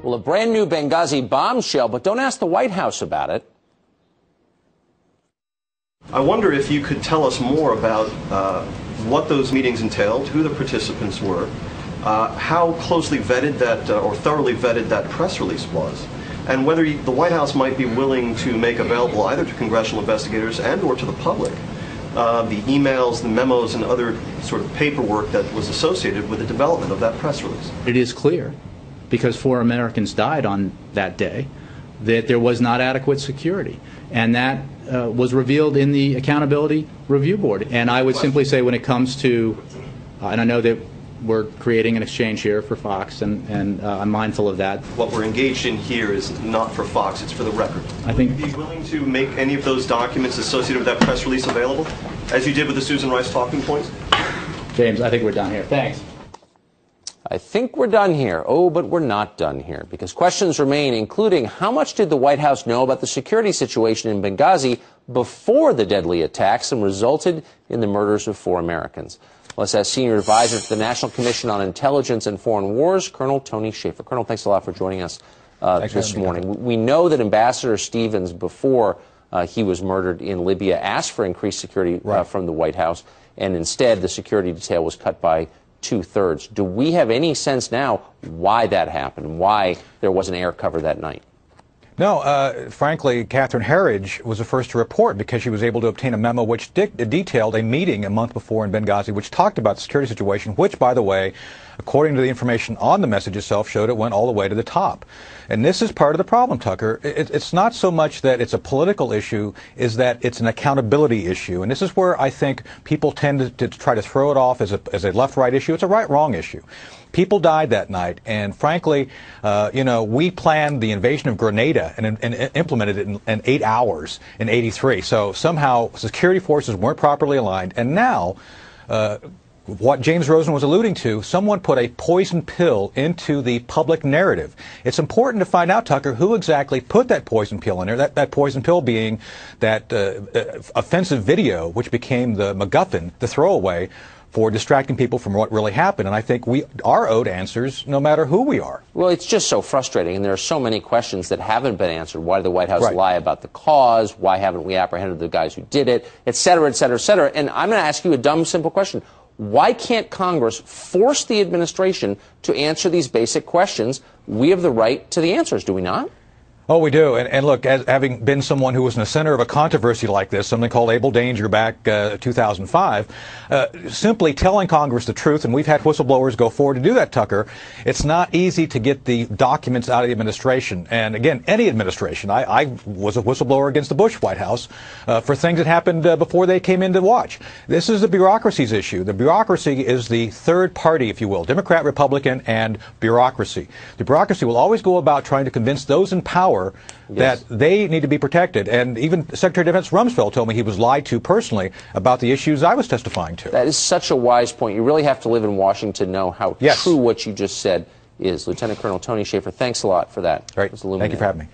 Well, a brand new Benghazi bombshell, but don't ask the White House about it. I wonder if you could tell us more about what those meetings entailed, who the participants were, how closely vetted that or thoroughly vetted that press release was, and whether the White House might be willing to make available either to congressional investigators and or to the public the emails, the memos, and other sort of paperwork that was associated with the development of that press release. It is clear, because 4 Americans died on that day, that there was not adequate security. And that was revealed in the Accountability Review Board. And I would simply say when it comes to, and I know that we're creating an exchange here for Fox, and I'm mindful of that. What we're engaged in here is not for Fox, it's for the record. I think. Would you be willing to make any of those documents associated with that press release available, as you did with the Susan Rice talking points? James, I think we're done here. Thanks. I think we're done here. Oh, but we're not done here, because questions remain, including how much did the White House know about the security situation in Benghazi before the deadly attacks and resulted in the murders of 4 Americans? Let's ask Senior Advisor to the National Commission on Intelligence and Foreign Wars, Colonel Tony Shaffer. Colonel, thanks a lot for joining us this morning. We know that Ambassador Stevens, before he was murdered in Libya, asked for increased security from the White House, and instead the security detail was cut by 2/3. Do we have any sense now why that happened, why there wasn't air cover that night? No, frankly, Catherine Herridge was the first to report because she was able to obtain a memo which detailed a meeting a month before in Benghazi which talked about the security situation, which, by the way, according to the information on the message itself, showed it went all the way to the top. And this is part of the problem, Tucker. It's not so much that it's a political issue, is that it's an accountability issue. And this is where I think people tend to try to throw it off as a left-right issue. It's a right-wrong issue. People died that night, and frankly, we planned the invasion of Grenada and implemented it in 8 hours in '83. So somehow security forces weren't properly aligned, and now what James Rosen was alluding to, someone put a poison pill into the public narrative. It's important to find out, Tucker, who exactly put that poison pill in there, that poison pill being that offensive video, which became the MacGuffin, the throwaway, for distracting people from what really happened. And I think we are owed answers no matter who we are. Well, it's just so frustrating, and there are so many questions that haven't been answered. Why did the White House lie about the cause? Why haven't we apprehended the guys who did it? Et cetera, et cetera, et cetera. And I'm going to ask you a dumb, simple question. Why can't Congress force the administration to answer these basic questions? We have the right to the answers, do we not? Oh, we do. And look, having been someone who was in the center of a controversy like this, something called Able Danger back 2005, simply telling Congress the truth, and we've had whistleblowers go forward to do that, Tucker, it's not easy to get the documents out of the administration. And again, any administration. I was a whistleblower against the Bush White House for things that happened before they came in to watch. This is the bureaucracy's issue. The bureaucracy is the third party, if you will, Democrat, Republican, and bureaucracy. The bureaucracy will always go about trying to convince those in power that they need to be protected. And even Secretary of Defense Rumsfeld told me he was lied to personally about the issues I was testifying to. That is such a wise point. You really have to live in Washington to know how true what you just said is. Lieutenant Colonel Tony Shaffer, thanks a lot for that. Great. Thank you for having me.